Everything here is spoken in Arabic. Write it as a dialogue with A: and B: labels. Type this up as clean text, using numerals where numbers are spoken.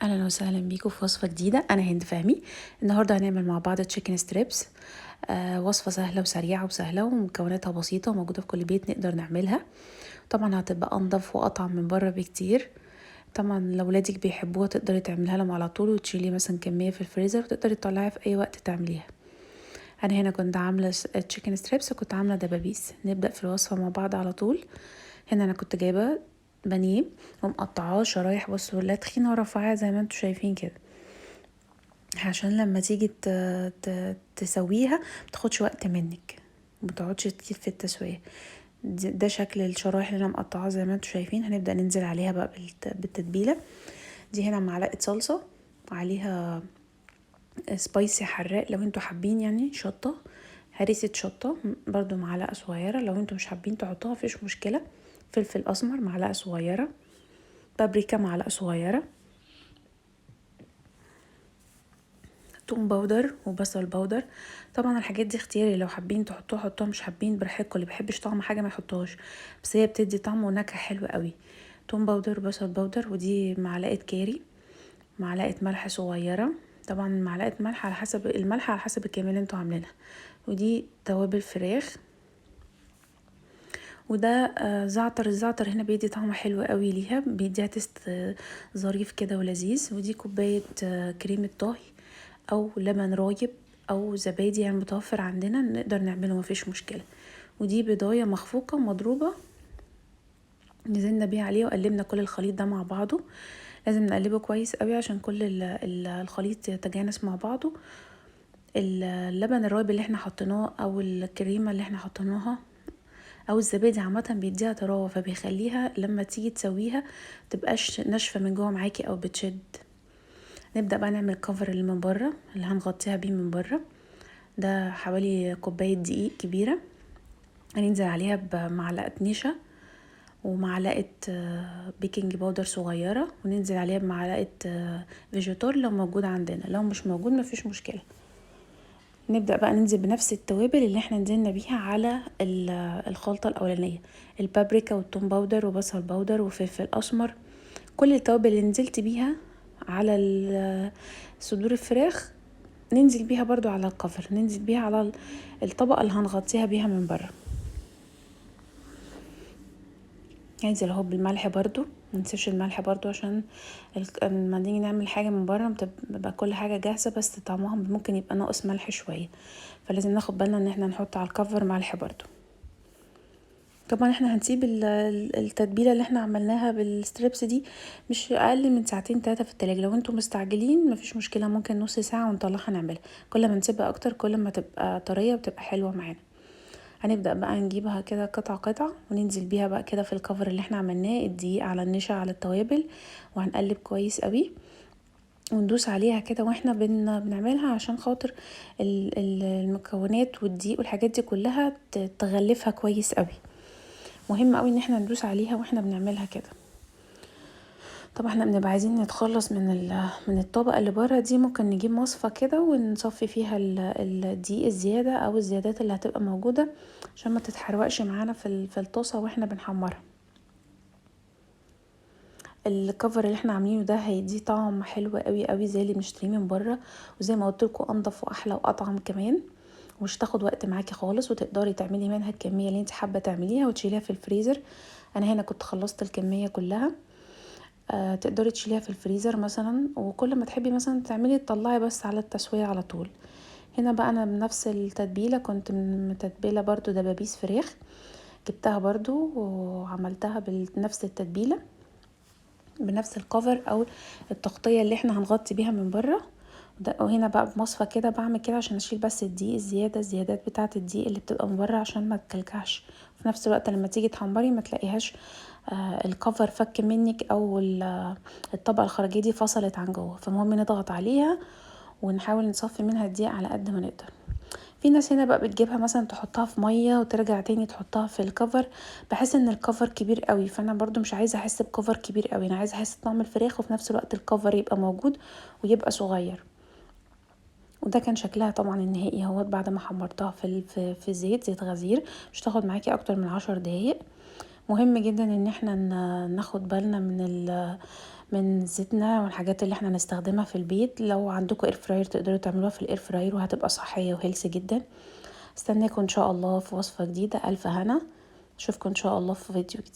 A: اهلا وسهلا بيكم في وصفه جديده. انا هند فهمي. النهارده هنعمل مع بعض تشيكن ستريبس. وصفه سهله وسريعه وسهله ومكوناتها بسيطه وموجوده في كل بيت نقدر نعملها. طبعا هتبقى انضف واطعم من بره بكتير. طبعا لو ولادك بيحبوها تقدري تعملها لهم على طول وتشيلي مثلا كميه في الفريزر وتقدري تطلعيها في اي وقت تعمليها. انا هنا كنت عامله تشيكن ستريبس وكنت عامله دبابيس. نبدا في الوصفه مع بعض على طول. هنا انا كنت جايبه بانيه ومقطعاه شرايح، بصوا لا تخينه ورفيعه زي ما انتم شايفين كده، عشان لما تيجي تسويها متاخدش وقت منك ومتقعدش كتير في التسويه. ده شكل الشرايح اللي انا مقطعاها زي ما انتم شايفين. هنبدا ننزل عليها بقى بالتتبيله دي. هنا معلقه صلصه عليها سبايسي حراق لو انتوا حابين، يعني شطه، هريسه شطه برضو معلقه صغيره. لو انتوا مش حابين تحطوها مفيش مشكله. فلفل اسمر معلقه صغيره، بابريكا معلقه صغيره، توم باودر وبصل باودر. طبعا الحاجات دي اختياري، لو حابين تحطوها حطوها، مش حابين براحتكم. اللي بيحبش طعم حاجه ما يحطوهاش، بس هي بتدي طعم ونكهه حلوه قوي. توم باودر وبصل باودر. ودي معلقه كاري، معلقه ملح صغيره. طبعا معلقه ملح على حسب الملح، على حسب الكميه اللي انتوا عاملينها. ودي توابل فراخ. وده زعتر. الزعتر هنا بيدي طعم حلو قوي ليها، بيديها تست ظريف كده ولذيذ. ودي كوبايه كريمه طهي او لبن رايب او زبادي، يعني متوفر عندنا نقدر نعمله مفيش مشكله. ودي بيضايه مخفوقه مضروبه نزلنا بيها عليه وقلبنا كل الخليط ده مع بعضه. لازم نقلبه كويس قوي عشان كل الخليط يتجانس مع بعضه. اللبن الرايب اللي احنا حطيناه او الكريمه اللي احنا حطيناها او الزبادي عامه بيديها طراوه، فبيخليها لما تيجي تسويها تبقاش ناشفه من جوه معاكي او بتشد. نبدا بقى نعمل كفر اللي من بره اللي هنغطيها بيه من بره. ده حوالي كوبايه دقيق كبيره، هننزل عليها بمعلقه نشا ومعلقه بيكنج باودر صغيره، وننزل عليها بمعلقه فيجيتار لو موجود عندنا. لو مش موجود مفيش مشكله. نبدأ بقى ننزل بنفس التوابل اللي احنا نزلنا بيها على الخلطة الأولانية، البابريكا والثوم باودر وبصل باودر وفلفل أسمر. كل التوابل اللي نزلت بيها على صدور الفراخ ننزل بيها برضو على الكفر، ننزل بيها على الطبقة اللي هنغطيها بيها من بره. هننزل اهو بالملح برضو، مننساش الملح برضو عشان لما نيجي نعمل حاجة من بره بتبقى كل حاجة جاهزة بس طعمها ممكن يبقى ناقص ملح شوية، فلازم ناخد بالنا ان احنا نحط على الكفر ملح برضو. طبعا احنا هنسيب التتبيله اللي احنا عملناها بالستريبس دي مش اقل من ساعتين 3 في التلاجة. لو انتم مستعجلين مفيش مشكله، ممكن نص ساعه ونطلعها نعملها. كل ما نسيبها اكتر كل ما تبقى طريه وتبقى حلوه معانا. هنبدا بقى نجيبها كده قطع قطع وننزل بيها بقى كده في الكفر اللي احنا عملناه، الدقيق على النشا على التوابل، وهنقلب كويس قوي وندوس عليها كده واحنا بنعملها عشان خاطر المكونات والدقيق والحاجات دي كلها تغلفها كويس قوي. مهم قوي ان احنا ندوس عليها واحنا بنعملها كده. طبعا احنا بنبقى عايزين نتخلص من الطبقه اللي بره دي. ممكن نجيب مصفى كده ونصفي فيها الدقيق الزياده او الزيادات اللي هتبقى موجوده عشان ما تتحرقش معانا في الطاسه واحنا بنحمرها. الكفر اللي احنا عاملينه ده هيدي طعم حلو قوي قوي زي اللي بنشتريه من بره، وزي ما قلت لكم انضف واحلى واطعم كمان، ومش تاخد وقت معاكي خالص، وتقدري تعملي منها الكميه اللي انت حابه تعمليها وتشيليها في الفريزر. انا هنا كنت خلصت الكميه كلها. تقدري تشيليها في الفريزر مثلا، وكل ما تحبي مثلا تعملي تطلعي بس على التسويه على طول. هنا بقى انا بنفس التتبيله كنت متتبله برضو دبابيس فراخ، جبتها برضو وعملتها بنفس التتبيله بنفس الكفر او التغطيه اللي احنا هنغطي بيها من بره. وهنا بقى بمصفى كده بعمل كده عشان اشيل بس الدقيق الزيادات بتاعه الدقيق اللي بتبقى من بره عشان ما تكلكعش. في نفس الوقت لما تيجي تحمري ما تلاقيهاش الكفر فك منك او الطبقه الخارجيه دي فصلت عن جوه. فمهم نضغط عليها ونحاول نصفي منها الدقيق على قد ما نقدر. في ناس هنا بقى بتجيبها مثلا تحطها في ميه وترجع تاني تحطها في الكفر، بحس ان الكفر كبير قوي، فانا برضو مش عايزه احس بكفر كبير قوي. انا عايزه احس بطعم الفراخ وفي نفس الوقت الكفر يبقى موجود ويبقى صغير. وده كان شكلها طبعا النهائي اهوت بعد ما حمرتها في زيت غزير. مش تاخد معاكي اكتر من 10 دقايق. مهم جدا ان احنا ناخد بالنا من زيتنا والحاجات اللي احنا هنستخدمها في البيت. لو عندكم اير فراير تقدروا تعملوها في الاير فراير وهتبقى صحيه وهيلثي جدا. استناكم ان شاء الله في وصفه جديده. الف هنا، اشوفكم ان شاء الله في فيديو جديد.